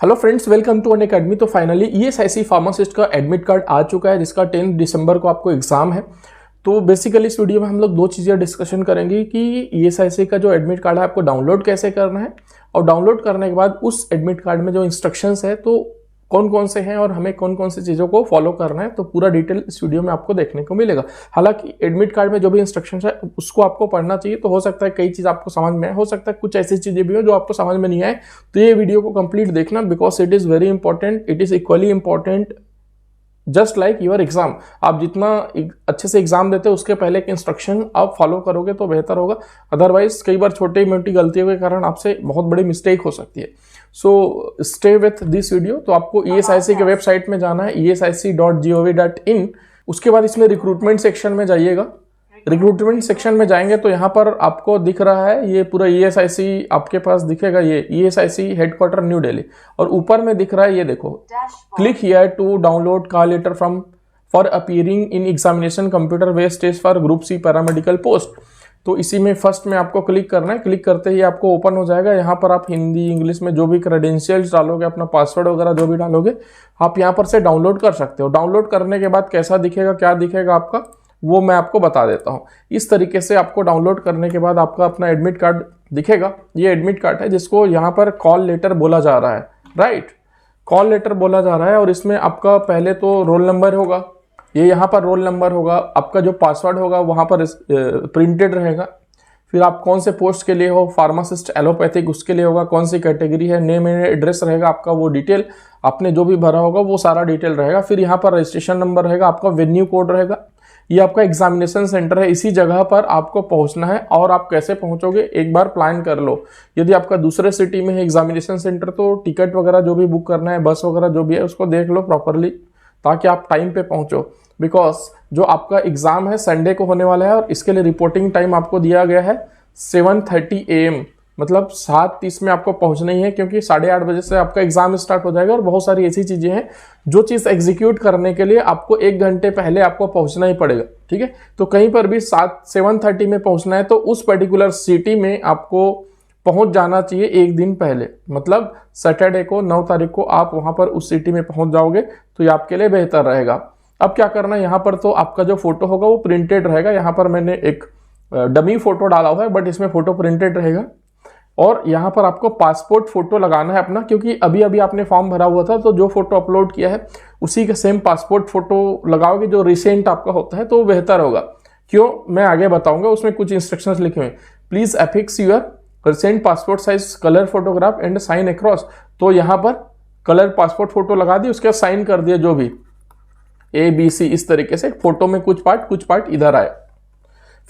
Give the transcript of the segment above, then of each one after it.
Hello friends, welcome to Unacademy. तो finally ESIC pharmacist का admit card आ चुका है, जिसका 10 दिसंबर को आपको एग्जाम है। तो बेसिकली इस वीडियो में हम लोग दो चीज़ें डिस्कशन करेंगे कि ईएसआईसी का जो एडमिट कार्ड है आपको डाउनलोड कैसे करना है, और डाउनलोड करने के बाद उस एडमिट कार्ड में जो इंस्ट्रक्शंस है तो कौन कौन से हैं और हमें कौन कौन सी चीज़ों को फॉलो करना है। तो पूरा डिटेल इस वीडियो में आपको देखने को मिलेगा। हालांकि एडमिट कार्ड में जो भी इंस्ट्रक्शंस है उसको आपको पढ़ना चाहिए, तो हो सकता है कई चीज़ आपको समझ में आए, हो सकता है कुछ ऐसी चीज़ें भी हो जो आपको समझ में नहीं आए। तो ये वीडियो को कंप्लीट देखना, because it is very important, it is equally important just like your exam. आप जितना अच्छे से एग्जाम देते हो उसके पहले के इंस्ट्रक्शन आप फॉलो करोगे तो बेहतर होगा। अदरवाइज कई बार छोटी मोटी गलतियों के कारण आपसे बहुत बड़ी मिस्टेक हो सकती है। So stay with this video. तो आपको ईएसआईसी के वेबसाइट में जाना है, esic.gov.in। उसके बाद इसमें रिक्रूटमेंट सेक्शन में जाइएगा। रिक्रूटमेंट सेक्शन में जाएंगे तो यहाँ पर आपको दिख रहा है ये पूरा ईएसआईसी आपके पास दिखेगा, ये ईएसआईसी हेडक्वार्टर न्यू दिल्ली, और ऊपर में दिख रहा है ये देखो, click here to download call letter from for appearing in examination computer based test for group C paramedical post. तो इसी में फर्स्ट में आपको क्लिक करना है। क्लिक करते ही आपको ओपन हो जाएगा। यहाँ पर आप हिंदी इंग्लिश में जो भी क्रेडेंशियल्स डालोगे, अपना पासवर्ड वगैरह जो भी डालोगे, आप यहाँ पर से डाउनलोड कर सकते हो। डाउनलोड करने के बाद कैसा दिखेगा, क्या दिखेगा आपका, वो मैं आपको बता देता हूँ। इस तरीके से आपको डाउनलोड करने के बाद आपका अपना एडमिट कार्ड दिखेगा। ये एडमिट कार्ड है जिसको यहाँ पर कॉल लेटर बोला जा रहा है, राइट, कॉल लेटर बोला जा रहा है। और इसमें आपका पहले तो रोल नंबर होगा, ये यहाँ पर रोल नंबर होगा, आपका जो पासवर्ड होगा वहाँ पर प्रिंटेड रहेगा। फिर आप कौन से पोस्ट के लिए हो, फार्मासिस्ट एलोपैथिक, उसके लिए होगा, कौन सी कैटेगरी है, नेम एंड एड्रेस रहेगा आपका, वो डिटेल आपने जो भी भरा होगा वो सारा डिटेल रहेगा। फिर यहाँ पर रजिस्ट्रेशन नंबर रहेगा, आपका वेन्यू कोड रहेगा। ये आपका एग्जामिनेशन सेंटर है, इसी जगह पर आपको पहुंचना है। और आप कैसे पहुंचोगे एक बार प्लान कर लो। यदि आपका दूसरे सिटी में है एग्जामिनेशन सेंटर तो टिकट वगैरह जो भी बुक करना है, बस वगैरह जो भी है उसको देख लो प्रॉपरली, ताकि आप टाइम पे पहुंचो। बिकॉज जो आपका एग्जाम है संडे को होने वाला है, और इसके लिए रिपोर्टिंग टाइम आपको दिया गया है 7:30 AM, मतलब 7:30 में आपको पहुंचना ही है, क्योंकि 8:30 बजे से आपका एग्जाम स्टार्ट हो जाएगा। और बहुत सारी ऐसी चीजें हैं जो चीज एग्जीक्यूट करने के लिए आपको 1 घंटे पहले आपको पहुंचना ही पड़ेगा, ठीक है। तो कहीं पर भी 7:30 में पहुंचना है तो उस पर्टिकुलर सिटी में आपको पहुंच जाना चाहिए 1 दिन पहले, मतलब सैटरडे को 9 तारीख को आप वहां पर उस सिटी में पहुंच जाओगे तो ये आपके लिए बेहतर रहेगा। अब क्या करना है, यहाँ पर तो आपका जो फोटो होगा वो प्रिंटेड रहेगा। यहाँ पर मैंने एक डमी फोटो डाला हुआ है, बट इसमें फोटो प्रिंटेड रहेगा। और यहाँ पर आपको पासपोर्ट फोटो लगाना है अपना, क्योंकि अभी अभी आपने फॉर्म भरा हुआ था तो जो फोटो अपलोड किया है उसी का सेम पासपोर्ट फोटो लगाओगे, जो रिसेंट आपका होता है, तो बेहतर होगा। क्यों, मैं आगे बताऊंगा। उसमें कुछ इंस्ट्रक्शंस लिखे हुए हैं, please affix your recent passport size colour photograph and sign across. तो यहाँ पर कलर पासपोर्ट फोटो लगा दी, उसके बाद साइन कर दिया, जो भी ABC इस तरीके से फोटो में कुछ पार्ट इधर आए।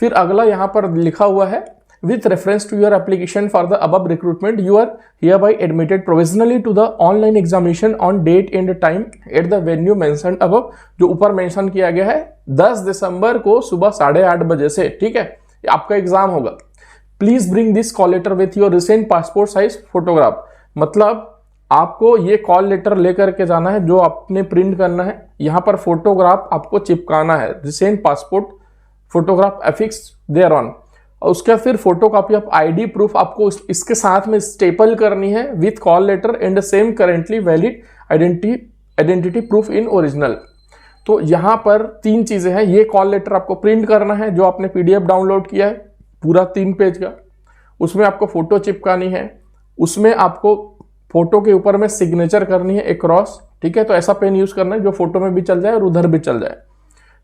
फिर अगला यहाँ पर लिखा हुआ है, with reference to your application for the above recruitment you are hereby admitted provisionally to the online examination on date and time at the venue mentioned above। जो ऊपर मेंशन किया गया है 10 दिसंबर को सुबह 8:30 बजे से, ठीक है, आपका एग्जाम होगा। Please bring this call letter with your recent passport size photograph. मतलब आपको ये कॉल लेटर लेकर के जाना है जो आपने प्रिंट करना है, यहाँ पर फोटोग्राफ आपको चिपकाना है, recent passport photograph affix there on. और उसका फिर photo copy of ID proof आपको इसके साथ में स्टेपल करनी है with call letter and same currently valid identity proof in original. तो यहाँ पर 3 चीजें हैं। ये कॉल लेटर आपको प्रिंट करना है जो आपने PDF डाउनलोड किया है पूरा 3 पेज का, उसमें आपको फोटो चिपकानी है, उसमें आपको फोटो के ऊपर में सिग्नेचर करनी है एक क्रॉस, ठीक है। तो ऐसा पेन यूज करना है जो फोटो में भी चल जाए और उधर भी चल जाए,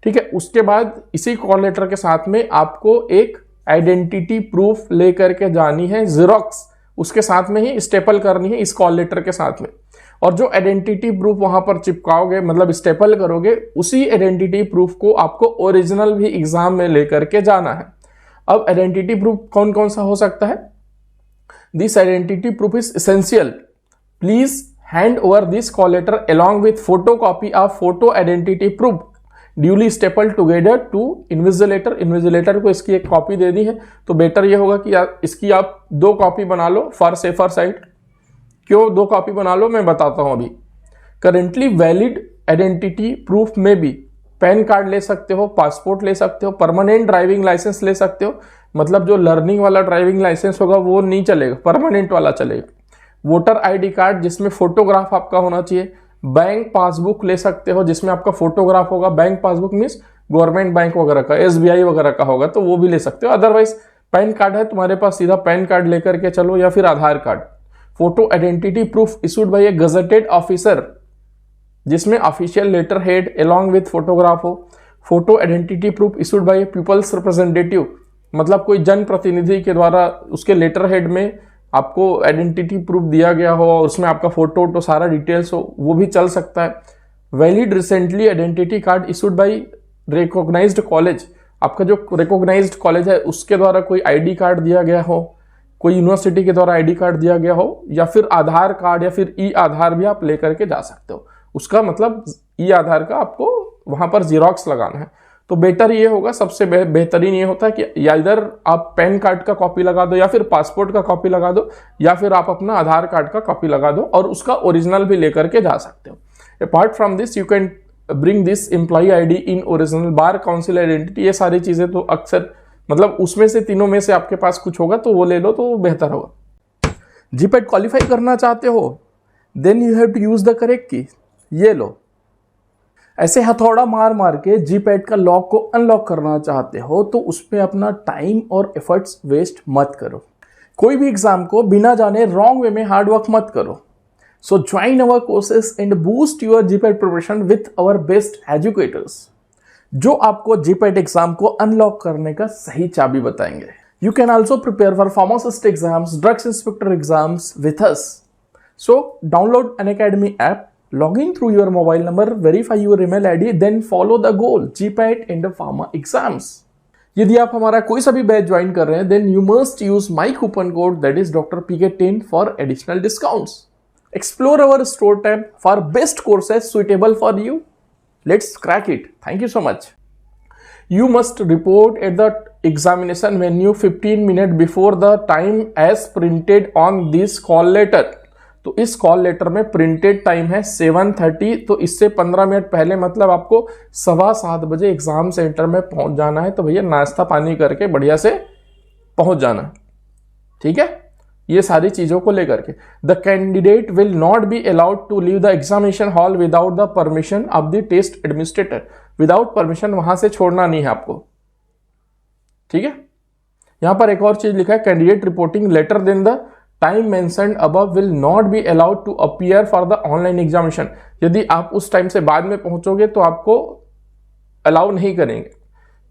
ठीक है। उसके बाद इसी कॉल लेटर के साथ में आपको एक आइडेंटिटी प्रूफ लेकर के जानी है, जेरोक्स उसके साथ में ही स्टेपल करनी है इस कॉल लेटर के साथ में। और जो आइडेंटिटी प्रूफ वहां पर चिपकाओगे, मतलब स्टेपल करोगे, उसी आइडेंटिटी प्रूफ को आपको ओरिजिनल भी एग्जाम में लेकर के जाना है। अब आइडेंटिटी प्रूफ कौन कौन सा हो सकता है, this identity proof is essential, please hand over this call letter along with photocopy of photo identity proof duly staple together to invigilator. Invigilator को इसकी एक कॉपी देनी है, तो बेटर ये होगा कि इसकी आप 2 कॉपी बना लो फॉर सेफर साइड। क्यों 2 कॉपी बना लो, मैं बताता हूं अभी। करेंटली वैलिड आइडेंटिटी प्रूफ में भी पैन कार्ड ले सकते हो, पासपोर्ट ले सकते हो, परमानेंट ड्राइविंग लाइसेंस ले सकते हो। मतलब जो लर्निंग वाला ड्राइविंग लाइसेंस होगा वो नहीं चलेगा, परमानेंट वाला चलेगा। वोटर आईडी कार्ड जिसमें फोटोग्राफ आपका होना चाहिए, बैंक पासबुक ले सकते हो जिसमें आपका फोटोग्राफ होगा, bank passbook means government bank वगैरह का, एसबीआई वगैरह का होगा तो वो भी ले सकते हो। अदरवाइज पैन कार्ड है तुम्हारे पास, सीधा पैन कार्ड लेकर के चलो, या फिर Aadhaar card. Photo identity proof issued by a gazetted officer जिसमें official letter head along with photograph हो। Photo identity proof issued by a people's representative, मतलब कोई जन प्रतिनिधि के द्वारा उसके लेटर हेड में आपको आइडेंटिटी प्रूफ दिया गया हो और उसमें आपका फोटो तो सारा डिटेल्स हो, वो भी चल सकता है। Valid recently identity card issued by recognised college, आपका जो रिकॉग्नाइज्ड कॉलेज है उसके द्वारा कोई आईडी कार्ड दिया गया हो, कोई यूनिवर्सिटी के द्वारा आईडी कार्ड दिया गया हो, या फिर आधार कार्ड या फिर ई आधार भी आप लेकर के जा सकते हो। उसका मतलब ई आधार का आपको वहां पर जीरोक्स लगाना है। तो बेटर ये होगा, सबसे बेहतरीन ये होता है कि या इधर आप पैन कार्ड का कॉपी लगा दो या फिर पासपोर्ट का कॉपी लगा दो, या फिर आप अपना आधार कार्ड का कॉपी लगा दो और उसका ओरिजिनल भी लेकर के जा सकते हो। Apart from this you can bring this employ ID in original, bar council identity, ये सारी चीजें तो अक्सर मतलब उसमें से तीनों में से आपके पास कुछ होगा तो वो ले लो तो बेहतर होगा। जीपैट क्वालिफाई करना चाहते हो then you have to use the correct key, ये लो। ऐसे हथौड़ा मार मार के जीपैट का लॉक को अनलॉक करना चाहते हो तो उसमें अपना टाइम और एफर्ट्स वेस्ट मत करो। कोई भी एग्जाम को बिना जाने रॉन्ग वे में हार्ड वर्क मत करो। सो join our courses and boost your GPAT preparation with our best educators, जो आपको जीपैट एग्जाम को अनलॉक करने का सही चाबी बताएंगे। You can also prepare for pharmacist exams, drugs inspector exams with us. So download Unacademy app, log in through your mobile number, verify your email ID, then follow the goal, GPAT and the pharma exams. यदि आप हमारा कोई सा भी batch join कर रहे हैं then you must use my coupon code that is Dr. PK10 for additional discounts. Explore our store tab for best courses suitable for you. Let's crack it. Thank you so much. You must report at the examination venue 15 minutes before the time as printed on this call letter. तो इस call letter में printed time है 7:30, तो इससे 15 minute पहले मतलब आपको 7:15 बजे एग्जाम सेंटर में पहुंच जाना है। तो भैया नाश्ता पानी करके बढ़िया से पहुंच जाना, ठीक है। ये सारी चीजों को लेकर के the candidate will not be allowed to leave the examination hall without the permission of the test administrator. Without permission वहां से छोड़ना नहीं है आपको, ठीक है। यहां पर एक और चीज लिखा है, candidate reporting letter then the time mentioned above will not be allowed to appear for the online examination. यदि आप उस टाइम से बाद में पहुंचोगे तो आपको अलाउ नहीं करेंगे।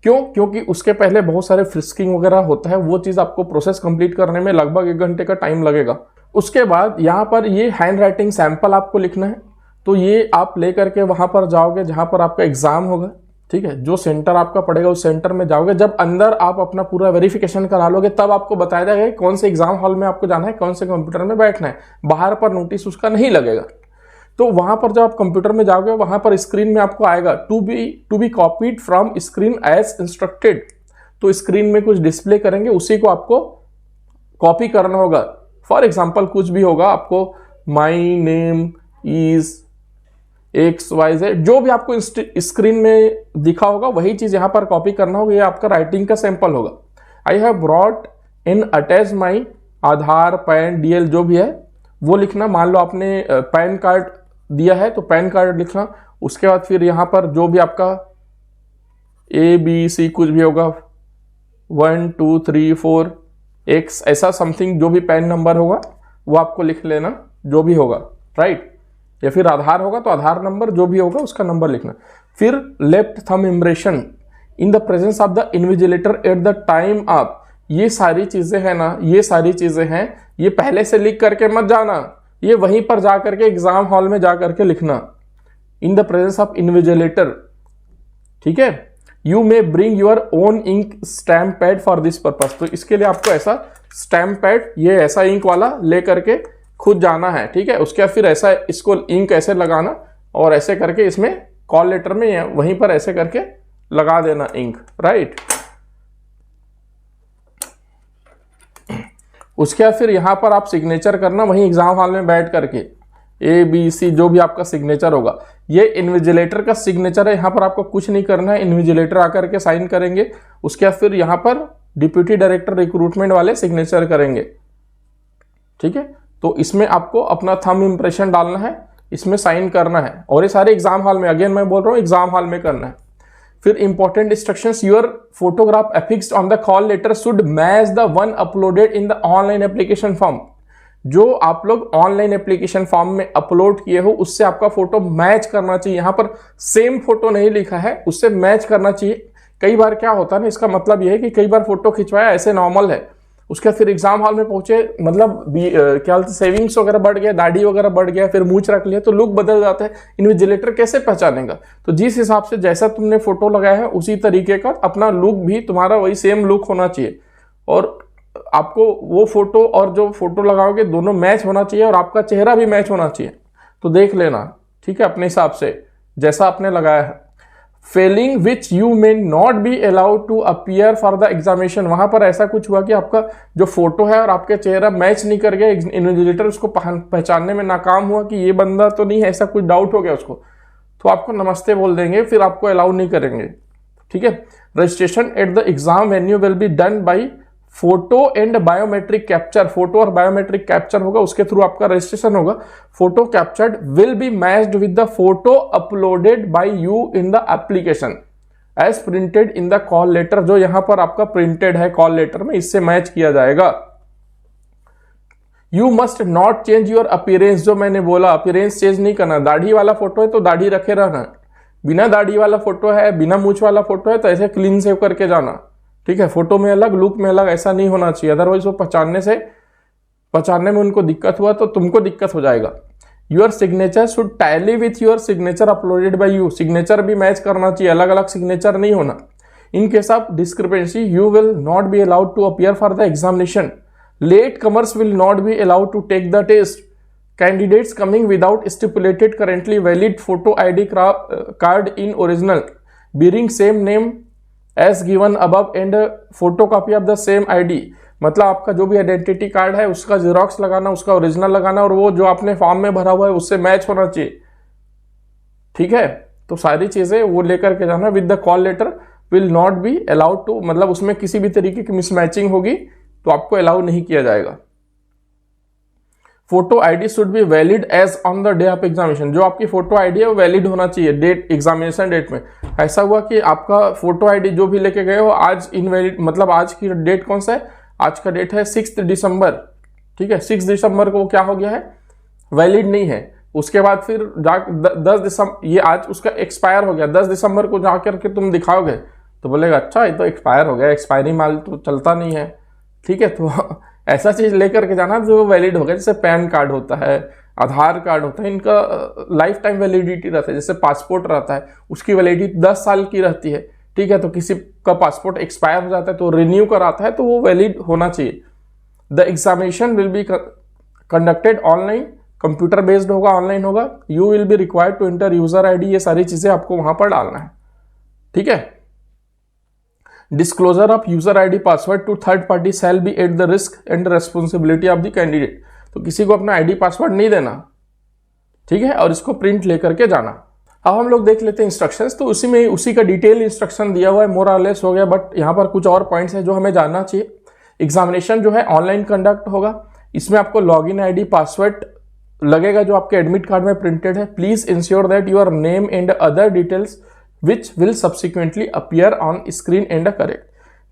क्यों? क्योंकि उसके पहले बहुत सारे फ्रिस्किंग वगैरह होता है, वो चीज आपको प्रोसेस कंप्लीट करने में लगभग 1 घंटे का टाइम लगेगा। उसके बाद यहाँ पर ये हैंड राइटिंग सैंपल आपको लिखना है, तो ये आप लेकर के वहां पर जाओगे जहां पर आपका एग्जाम होगा, ठीक है। जो सेंटर आपका पड़ेगा उस सेंटर में जाओगे, जब अंदर आप अपना पूरा वेरिफिकेशन करा लोगे तब आपको बताया जाएगा कौन से एग्जाम हॉल में आपको जाना है, कौन से कंप्यूटर में बैठना है। बाहर पर नोटिस उसका नहीं लगेगा। तो वहां पर जब आप कंप्यूटर में जाओगे वहां पर स्क्रीन में आपको आएगा to be copied from screen as instructed. तो स्क्रीन में कुछ डिस्प्ले करेंगे, उसी को आपको कॉपी करना होगा। फॉर एग्जाम्पल कुछ भी होगा, आपको माई नेम इज XYZ, जो भी आपको स्क्रीन में दिखा होगा वही चीज यहां पर कॉपी करना होगा। ये आपका राइटिंग का सैंपल होगा। I have brought in attach my Aadhaar, pan, DL जो भी है वो लिखना। मान लो आपने पैन कार्ड दिया है तो पैन कार्ड लिखना। उसके बाद फिर यहां पर जो भी आपका ABC कुछ भी होगा 1 2 3 4 X ऐसा समथिंग जो भी पैन नंबर होगा वो आपको लिख लेना, जो भी होगा, राइट। या फिर आधार होगा तो आधार नंबर जो भी होगा उसका नंबर लिखना। फिर left thumb impression in the presence of the invigilator at the time of, ये सारी चीजें हैं ना, ये सारी चीजें हैं, ये पहले से लिख करके मत जाना, ये वहीं पर जा करके एग्जाम हॉल में जा करके लिखना। In the presence of invigilator, ठीक है। You may bring your own ink stamp pad for this purpose, तो इसके लिए आपको ऐसा स्टैम्प पैड, ये ऐसा इंक वाला ले करके खुद जाना है, ठीक है। उसके बाद फिर ऐसा इसको इंक ऐसे लगाना और ऐसे करके इसमें कॉल लेटर में वहीं पर ऐसे करके लगा देना इंक, राइट। उसके बाद फिर यहां पर आप सिग्नेचर करना वहीं एग्जाम हॉल में बैठ करके, ABC जो भी आपका सिग्नेचर होगा। ये इन्विजिलेटर का सिग्नेचर है, यहां पर आपको कुछ नहीं करना है, इन्विजिलेटर आकर के साइन करेंगे। उसके बाद फिर यहां पर डिप्यूटी डायरेक्टर रिक्रूटमेंट वाले सिग्नेचर करेंगे, ठीक है। तो इसमें आपको अपना थंब इम्प्रेशन डालना है, इसमें साइन करना है, और ये सारे एग्जाम हॉल में, अगेन मैं बोल रहा हूँ एग्जाम हॉल में करना है। फिर important instructions, your photograph affixed on the call letter should match the one uploaded in the online application form. जो आप लोग ऑनलाइन एप्लीकेशन फॉर्म में अपलोड किए हो उससे आपका फोटो मैच करना चाहिए। यहां पर सेम फोटो नहीं लिखा है, उससे मैच करना चाहिए। कई बार क्या होता है ना, इसका मतलब यह है कि कई बार फोटो खिंचवाया ऐसे नॉर्मल है, उसके फिर एग्जाम हॉल में पहुंचे, मतलब क्या बोलते सेविंग्स वगैरह बढ़ गया, दाढ़ी वगैरह बढ़ गया, फिर मूंछ रख लिया, तो लुक बदल जाता है। इन्विजिलेटर कैसे पहचानेगा? तो जिस हिसाब से जैसा तुमने फोटो लगाया है उसी तरीके का अपना लुक भी तुम्हारा वही सेम लुक होना चाहिए, और आपको वो फोटो और जो फोटो लगाओगे दोनों मैच होना चाहिए, और आपका चेहरा भी मैच होना चाहिए। तो देख लेना, ठीक है, अपने हिसाब से जैसा आपने लगाया है। Failing which you may not be allowed to appear for the examination, वहां पर ऐसा कुछ हुआ कि आपका जो फोटो है और आपके चेहरा मैच नहीं कर गया, इन्विजिलेटर उसको पहचानने में नाकाम हुआ कि ये बंदा तो नहीं है, ऐसा कुछ डाउट हो गया उसको, तो आपको नमस्ते बोल देंगे, फिर आपको अलाउ नहीं करेंगे, ठीक है। Registration at the exam venue will be done by photo and biometric capture, photo और बायोमेट्रिक कैप्चर होगा, उसके थ्रू आपका रजिस्ट्रेशन होगा। Photo captured will be matched with the photo uploaded by you in the application as printed in the call letter, जो यहां पर आपका प्रिंटेड है कॉल लेटर में, इससे मैच किया जाएगा। You must not change your appearance, जो मैंने बोला अपीयरेंस चेंज नहीं करना। दाढ़ी वाला फोटो है तो दाढ़ी रखे रहना, बिना दाढ़ी वाला फोटो है, बिना मूछ वाला फोटो है तो ऐसे क्लीन सेव करके जाना, ठीक है। फोटो में अलग, लुक में अलग, ऐसा नहीं होना चाहिए, अदरवाइज वो पहचानने में उनको दिक्कत हुआ तो तुमको दिक्कत हो जाएगा। Your signature should tally with your signature uploaded by you, signature भी मैच करना चाहिए, अलग अलग सिग्नेचर नहीं होना। In case of discrepancy you will not be allowed to appear for the examination. Late comers will not be allowed to take the test. Candidates coming without stipulated currently valid photo ID card in original bearing same name as given above and photocopy of the same ID, मतलब आपका जो भी identity card है उसका xerox लगाना, उसका original लगाना, और वो जो आपने फॉर्म में भरा हुआ है उससे मैच होना चाहिए, ठीक है। तो सारी चीजें वो लेकर के जाना। With the call letter will not be allowed to, मतलब उसमें किसी भी तरीके की मिसमैचिंग होगी तो आपको अलाउ नहीं किया जाएगा। Photo ID should be valid as on the day of examination, जो आपकी फोटो ID है वो वैलिड होना चाहिए डेट, एग्जामिनेशन डेट में। ऐसा हुआ कि आपका फोटो ID जो भी लेके गए हो आज इनवैलिड, मतलब आज की डेट कौन सा है, आज का डेट है 6 दिसंबर, ठीक है। 6 दिसंबर को क्या हो गया है, वैलिड नहीं है। उसके बाद फिर 10 दिसंबर, ये आज उसका एक्सपायर हो गया, 10 दिसंबर को जाकर के तुम दिखाओगे तो बोलेगा अच्छा ये तो एक्सपायर हो गया, एक्सपायरी माल तो चलता नहीं है, ठीक है। तो ऐसा चीज लेकर के जाना जो वैलिड होगा, जैसे पैन कार्ड होता है, आधार कार्ड होता है, इनका लाइफ टाइम वैलिडिटी रहता है। जैसे पासपोर्ट रहता है उसकी वैलिडिटी 10 साल की रहती है, ठीक है। तो किसी का पासपोर्ट एक्सपायर हो जाता है तो रिन्यू कराता है तो वो वैलिड होना चाहिए। The examination will be conducted online, computer based होगा, ऑनलाइन होगा। You will be required to enter user ID, ये सारी चीजें आपको वहां पर डालना है, ठीक है। Disclosure of user ID password to third party shall be at the risk and responsibility of the candidate, तो किसी को अपना ID पासवर्ड नहीं देना, ठीक है, और इसको प्रिंट लेकर के जाना। अब हम लोग देख लेते हैं इंस्ट्रक्शंस, तो उसी का डिटेल इंस्ट्रक्शन दिया हुआ है, मोर और लेस हो गया, बट यहाँ पर कुछ और पॉइंट्स हैं जो हमें जानना चाहिए। एग्जामिनेशन जो है ऑनलाइन कंडक्ट होगा, इसमें आपको लॉगिन ID पासवर्ड लगेगा जो आपके एडमिट कार्ड में प्रिंटेड है। Please ensure that your name and other details which will subsequently appear on screen and correct,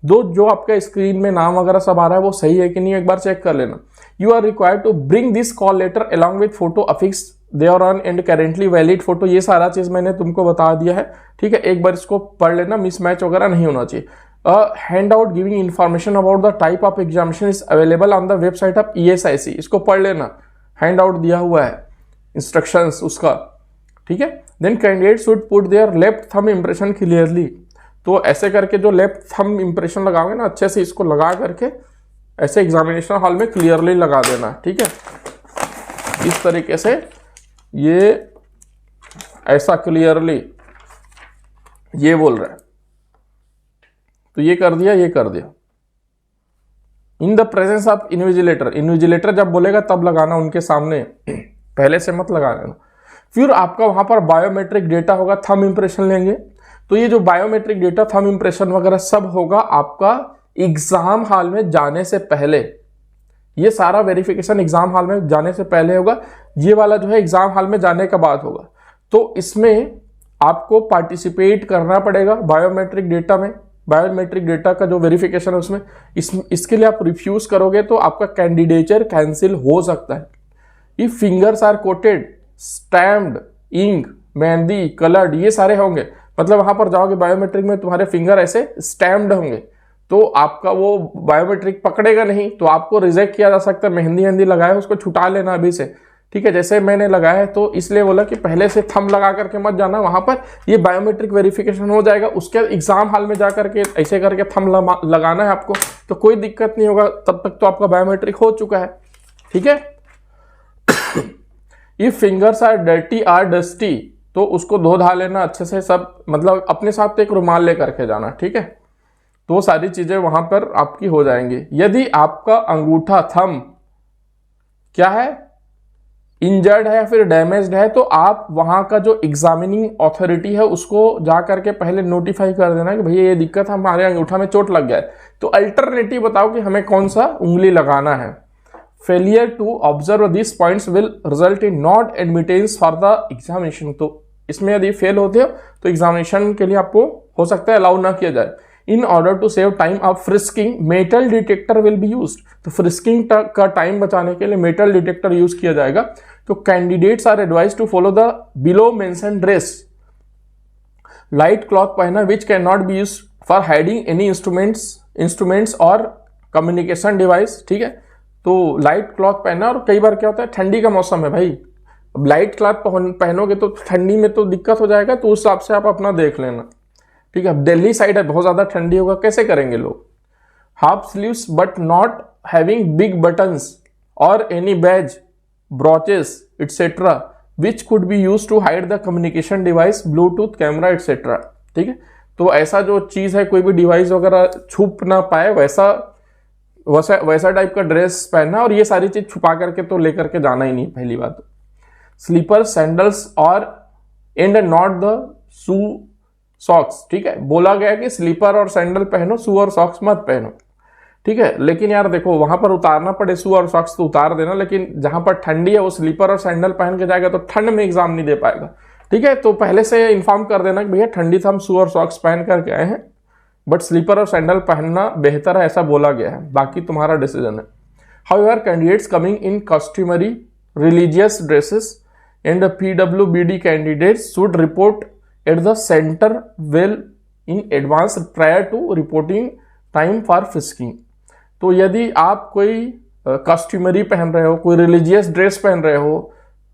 जो आपका स्क्रीन में नाम वगैरह सब आ रहा है वो सही है कि नहीं एक बार चेक कर लेना। You are required to bring this call letter along with photo affix there on and currently valid photo, ये सारा चीज मैंने तुमको बता दिया है, ठीक है। एक बार इसको पढ़ लेना, मिसमैच वगैरह नहीं होना चाहिए। Hand out giving information about the type of examination is available on the website of ESIC, इसको पढ़ लेना, हैंड आउट दिया हुआ है इंस्ट्रक्शंस उसका, ठीक है। Then candidate should put their left thumb impression clearly, तो ऐसे करके जो लेफ्ट थंब इंप्रेशन लगाओगे ना, अच्छे से इसको लगा करके ऐसे एग्जामिनेशन हॉल में क्लियरली लगा देना, ठीक है। इस तरीके से ये ऐसा क्लियरली ये बोल रहा है, तो ये कर दिया, ये कर दिया। इन the presence of invigilator, invigilator जब बोलेगा तब लगाना उनके सामने, पहले से मत लगा लेना। फिर आपका वहां पर बायोमेट्रिक डेटा होगा, थंब इंप्रेशन लेंगे, तो ये जो बायोमेट्रिक डेटा, थंब इंप्रेशन वगैरह सब होगा आपका एग्जाम हॉल में जाने से पहले। ये सारा वेरिफिकेशन एग्जाम हॉल में जाने से पहले होगा, ये वाला जो है एग्जाम हॉल में जाने के बाद होगा। तो इसमें आपको पार्टिसिपेट करना पड़ेगा बायोमेट्रिक डेटा में। बायोमेट्रिक डेटा का जो वेरिफिकेशन है उसमें इसके लिए आप रिफ्यूज करोगे तो आपका कैंडिडेचर कैंसिल हो सकता है। If fingers are coated, stamped, ink, mehndi, coloured, ये सारे होंगे, मतलब वहां पर जाओगे बायोमेट्रिक में तुम्हारे फिंगर ऐसे स्टैम्प्ड होंगे तो आपका वो बायोमेट्रिक पकड़ेगा नहीं, तो आपको रिजेक्ट किया जा सकता है। मेहंदी हंदी लगाए उसको छुटा लेना अभी से, ठीक है। जैसे मैंने लगाया है तो इसलिए बोला कि पहले से थंब लगा करके मत जाना, वहां पर ये बायोमेट्रिक वेरिफिकेशन हो जाएगा, उसके एग्जाम हॉल में जा करके ऐसे करके थंब लगाना है आपको, तो कोई दिक्कत नहीं होगा, तब तक तो आपका बायोमेट्रिक हो चुका है, ठीक है। If fingers are dirty or dusty, तो उसको धो धा लेना अच्छे से सब, मतलब अपने साथ एक रुमाल लेकर के जाना, ठीक है। तो सारी चीजें वहां पर आपकी हो जाएंगी। यदि आपका अंगूठा थंब क्या है, इंजर्ड है या फिर डैमेज्ड है, तो आप वहां का जो एग्जामिनिंग अथॉरिटी है उसको जा करके पहले नोटिफाई कर देना कि भैया ये दिक्कत है, हमारे अंगूठा में चोट लग गया है, तो अल्टरनेटिव बताओ कि हमें कौन सा उंगली लगाना है। Failure to observe this points will result in not admittance for the examination. तो इसमें यदि फेल होते हो तो एग्जामिनेशन के लिए आपको हो सकता है अलाउ ना किया जाए। In order to save time of frisking metal detector will be used. तो फ्रिस्किंग का टाइम बचाने के लिए मेटल डिटेक्टर यूज किया जाएगा। तो candidates are advise to follow the below mention dress. Light cloth पहना which can not be use for hiding any instruments और कम्युनिकेशन डिवाइस, ठीक है। तो लाइट क्लॉथ पहना, और कई बार क्या होता है ठंडी का मौसम है भाई, लाइट क्लॉथ पहनोगे तो ठंडी में तो दिक्कत हो जाएगा, तो उस हिसाब से आप अपना देख लेना, ठीक है। दिल्ली साइड है, बहुत ज्यादा ठंडी होगा, कैसे करेंगे लोग। Half sleeves but not having big buttons और any badge, brooches etcetera which could be use to hide the communication device, Bluetooth, camera etcetera, ठीक है। तो ऐसा जो चीज है, कोई भी डिवाइस वगैरह छुप ना पाए, वैसा टाइप का ड्रेस पहनना, और ये सारी चीज छुपा करके तो लेकर के जाना ही नहीं, पहली बात। स्लीपर, सैंडल्स और and not the shoe socks, ठीक है। बोला गया कि स्लीपर और सैंडल पहनो, शू और सॉक्स मत पहनो, ठीक है। लेकिन यार देखो, वहां पर उतारना पड़े शू और सॉक्स तो उतार देना, लेकिन जहां पर ठंडी है वो स्लीपर और सैंडल पहन के जाएगा तो ठंड में एग्जाम नहीं दे पाएगा, ठीक है। तो पहले से इन्फॉर्म कर देना कि भैया ठंडी से हम शू और सॉक्स पहन करके आए हैं, बट स्लीपर और सैंडल पहनना बेहतर है, ऐसा बोला गया है, बाकी तुम्हारा डिसीजन है। However candidates coming in customary religious dresses and PWBD candidates should report at the centre well in advance prior to reporting time for frisking. तो यदि आप कोई कस्टमरी पहन रहे हो, कोई रिलीजियस ड्रेस पहन रहे हो,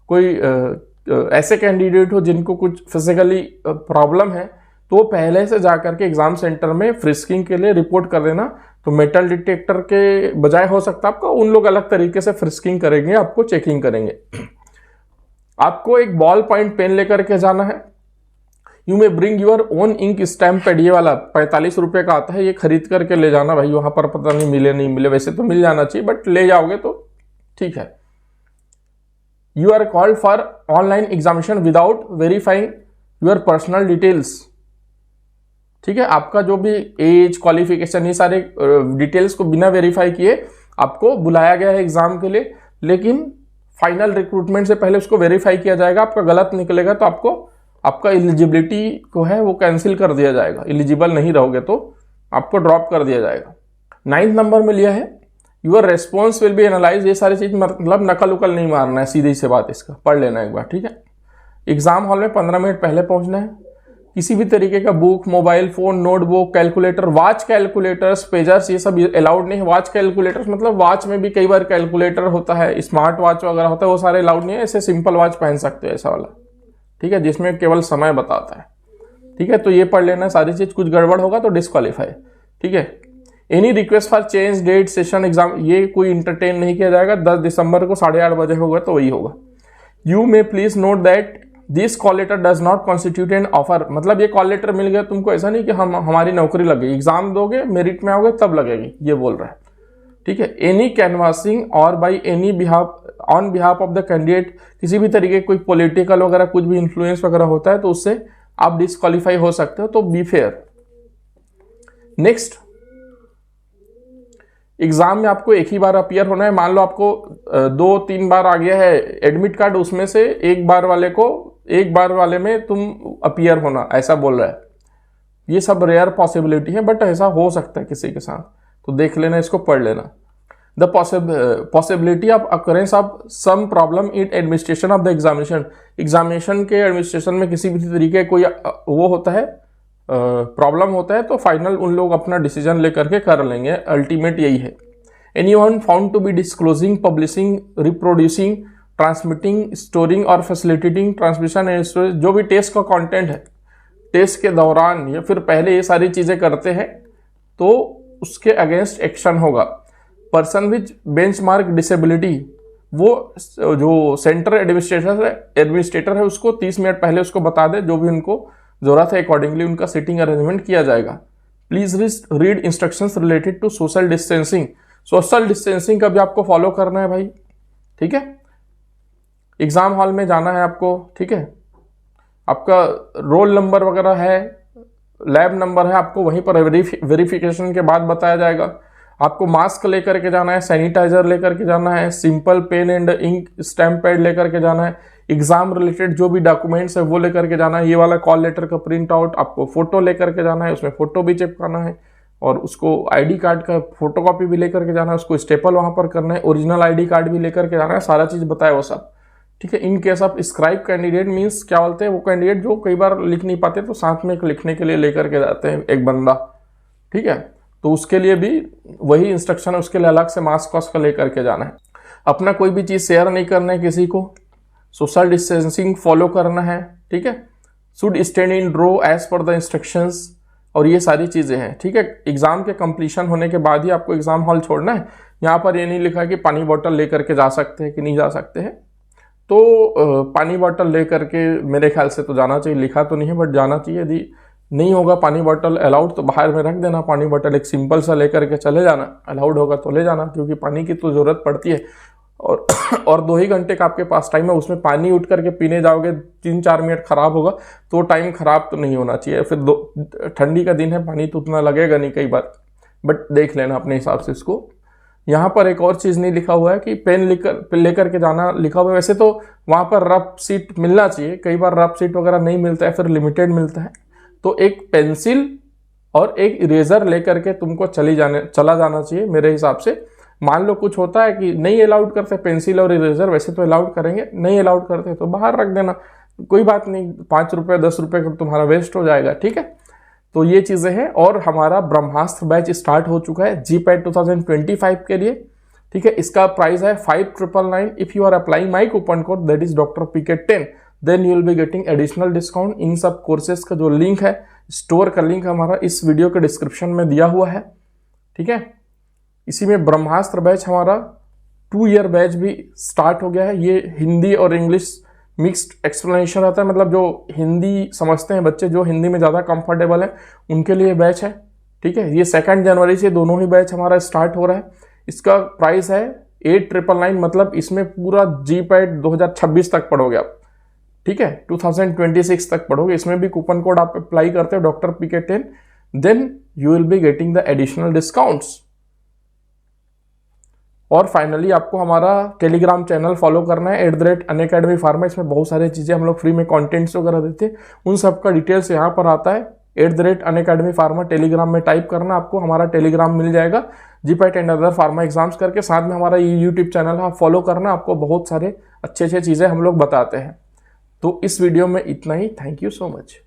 कोई ऐसे कैंडिडेट हो जिनको कुछ फिजिकली प्रॉब्लम है, तो पहले से जाकर के एग्जाम सेंटर में फ्रिस्किंग के लिए रिपोर्ट कर देना। तो मेटल डिटेक्टर के बजाय हो सकता है आपका, उन लोग अलग तरीके से फ्रिस्किंग करेंगे, आपको चेकिंग करेंगे। आपको एक बॉल पॉइंट पेन लेकर के जाना है। You may bring your own ink stamp pad, ये वाला 45 रुपए का आता है, ये खरीद करके ले जाना भाई, वहां पर पता नहीं मिले नहीं मिले, वैसे तो मिल जाना चाहिए, बट ले जाओगे तो ठीक है। You are called for online examination without verifying your personal details, ठीक है। आपका जो भी एज, क्वालिफिकेशन, ये सारे डिटेल्स को बिना वेरीफाई किए आपको बुलाया गया है एग्जाम के लिए, लेकिन फाइनल रिक्रूटमेंट से पहले उसको वेरीफाई किया जाएगा। आपका गलत निकलेगा तो आपका एलिजिबिलिटी को है वो कैंसिल कर दिया जाएगा, एलिजिबल नहीं रहोगे तो आपको ड्रॉप कर दिया जाएगा। 9th नंबर में लिया है your response will be analyse. ये सारी चीज मतलब नकल उकल नहीं मारना है, सीधी सी बात, इसका पढ़ लेना एक बार, ठीक है। एग्जाम हॉल में 15 मिनट पहले पहुंचना है। किसी भी तरीके का book, mobile phone, notebook, calculator, watch calculators, pagers, ये सब अलाउड नहीं है। वॉच कैलकुलेटर्स मतलब वॉच में भी कई बार कैलकुलेटर होता है, स्मार्ट वॉच वगैरह होता है, वो सारे अलाउड नहीं है। ऐसे सिंपल वॉच पहन सकते हो, ऐसा वाला, ठीक है, जिसमें केवल समय बताता है, ठीक है। तो ये पढ़ लेना सारी चीज, कुछ गड़बड़ होगा तो डिस्क्वालीफाई, ठीक है। Any request for change date session exam, ये कोई इंटरटेन नहीं किया जाएगा। 10 दिसंबर को 8:30 बजे होगा तो वही होगा। You may please note that this call letter does not constitute an offer, मतलब ये कॉल लेटर मिल गया तुमको, ऐसा नहीं कि हमारी नौकरी लगेगी, एग्जाम दोगे, मेरिट में आओगे तब लगेगी, ये बोल रहा है, ठीक है। एनी कैनवासिंग और by any behalf on behalf of the candidate, किसी भी तरीके कोई पॉलिटिकल वगैरह कुछ भी इन्फ्लुएंस वगैरह होता है तो उससे आप डिस्क्वालीफाई हो सकते हो, तो बी फेयर। नेक्स्ट, एग्जाम में आपको एक ही बार अपीयर होना है। मान लो आपको 2-3 बार आ गया है एडमिट कार्ड, उसमें से एक बार वाले में तुम अपीयर होना, ऐसा बोल रहा है। ये सब रेयर पॉसिबिलिटी है, बट ऐसा हो सकता है किसी के साथ, तो देख लेना, इसको पढ़ लेना। The possibility of occurrence of some problem in administration of the examination के एडमिनिस्ट्रेशन में किसी भी तरीके कोई वो होता है, प्रॉब्लम होता है, तो फाइनल उन लोग अपना डिसीजन लेकर के कर लेंगे। अल्टीमेट यही है। Anyone found to be disclosing, publishing, reproducing, transmitting, storing और फैसिलिटेटिंग ट्रांसमिशन एंड स्टोरेज, जो भी टेस्ट का कंटेंट है, टेस्ट के दौरान या फिर पहले ये सारी चीजें करते हैं तो उसके अगेंस्ट एक्शन होगा। पर्सन विच बेंचमार्क डिसेबिलिटी, वो जो सेंटर एडमिनिस्ट्रेटर है उसको 30 मिनट पहले उसको बता दे, जो भी उनको जरूरत है अकॉर्डिंगली उनका सीटिंग अरेंजमेंट किया जाएगा। Please read instructions related to social distancing, social distancing का भी आपको फॉलो करना है भाई, ठीक है। एग्जाम हॉल में जाना है आपको, ठीक है, आपका रोल नंबर वगैरह है, लैब नंबर है, आपको वहीं पर वेरिफिकेशन के बाद बताया जाएगा। आपको मास्क लेकर के जाना है, सैनिटाइजर लेकर के जाना है, simple pen and ink stamp pad लेकर के जाना है, एग्जाम रिलेटेड जो भी डॉक्यूमेंट्स है वो लेकर के जाना है। ये वाला कॉल लेटर का प्रिंट आउट, आपको फोटो लेकर के जाना है, उसमें फोटो भी चिपकाना है, और उसको आईडी कार्ड का फोटोकॉपी भी लेकर के जाना है, उसको स्टेपल वहां पर करना है, ओरिजिनल आईडी कार्ड भी लेकर के जाना है, सारा चीज बताया वो सब, ठीक है। इन case of scribe candidate means क्या बोलते हैं, वो कैंडिडेट जो कई बार लिख नहीं पाते तो साथ में एक लिखने के लिए लेकर के जाते हैं एक बंदा, ठीक है, तो उसके लिए भी वही इंस्ट्रक्शन है, उसके लिए अलग से मास्क वास्क लेकर के जाना है। अपना कोई भी चीज शेयर नहीं करना है किसी को, सोशल डिस्टेंसिंग फॉलो करना है, ठीक है। Should stand in row as per the instructions, और ये सारी चीजें हैं, ठीक है। एग्जाम के कंप्लीशन होने के बाद ही आपको एग्जाम हॉल छोड़ना है। यहाँ पर ये नहीं लिखा कि पानी बोतल लेकर के जा सकते हैं कि नहीं जा सकते हैं, तो पानी बोतल लेकर के मेरे ख्याल से तो जाना चाहिए, लिखा तो नहीं है बट जाना चाहिए। यदि नहीं होगा पानी बोतल अलाउड तो बाहर में रख देना, पानी बोतल एक सिंपल सा लेकर के चले जाना, अलाउड होगा तो ले जाना, क्योंकि पानी की तो जरूरत पड़ती है। और 2 ही घंटे का आपके पास टाइम है, उसमें पानी उठ करके पीने जाओगे 3-4 मिनट खराब होगा तो टाइम खराब तो नहीं होना चाहिए। फिर ठंडी का दिन है, पानी तो उतना लगेगा नहीं कई बार, बट देख लेना अपने हिसाब से इसको। यहाँ पर एक और चीज नहीं लिखा हुआ है कि पेन लेकर के जाना लिखा हुआ है। वैसे तो वहां पर रफ सीट मिलना चाहिए, कई बार रफ सीट वगैरह नहीं मिलता है, फिर लिमिटेड मिलता है, तो एक पेंसिल और एक इरेजर लेकर के तुमको चला जाना चाहिए मेरे हिसाब से। मान लो कुछ होता है कि नहीं अलाउड करते पेंसिल और इरेजर, वैसे तो अलाउड करेंगे, नहीं अलाउड करते तो बाहर रख देना, कोई बात नहीं, 5 रुपये 10 रुपये का तुम्हारा वेस्ट हो जाएगा, ठीक है। तो ये चीजें हैं। और हमारा ब्रह्मास्त्र बैच स्टार्ट हो चुका है GPAT 2025 के लिए, ठीक है। इसका प्राइस है 5999। If you are applying my coupon code that is Dr. PK10, then you will be getting additional discount. इन सब कोर्सेज का जो लिंक है, स्टोर का लिंक हमारा इस वीडियो के डिस्क्रिप्शन में दिया हुआ है, ठीक है। इसी में ब्रह्मास्त्र बैच हमारा 2 ईयर बैच भी स्टार्ट हो गया है। ये हिंदी और इंग्लिश मिक्स्ड एक्सप्लेनेशन रहता है, मतलब जो हिंदी समझते हैं बच्चे, जो हिंदी में ज़्यादा कंफर्टेबल है उनके लिए बैच है, ठीक है। ये 2 जनवरी से दोनों ही बैच हमारा स्टार्ट हो रहा है। इसका प्राइस है 8999, मतलब इसमें पूरा GPAT 2026 तक पढ़ोगे आप, ठीक है, 2026 तक पढ़ोगे। इसमें भी कूपन कोड आप अप्लाई करते हो Dr. PK10, then you will be getting the additional discounts. और फाइनली आपको हमारा टेलीग्राम चैनल फॉलो करना है @Unacademy Pharma। इसमें बहुत सारी चीजें हम लोग फ्री में कंटेंट्स वगैरह देते हैं, उन सब का डिटेल्स यहाँ पर आता है। @Unacademy Pharma टेलीग्राम में टाइप करना, आपको हमारा टेलीग्राम मिल जाएगा GPAT and other pharma exams करके। साथ में हमारा ये यूट्यूब चैनल है, फॉलो करना, आपको बहुत सारे अच्छे अच्छे चीजें हम लोग बताते हैं। तो इस वीडियो में इतना ही। Thank you so much.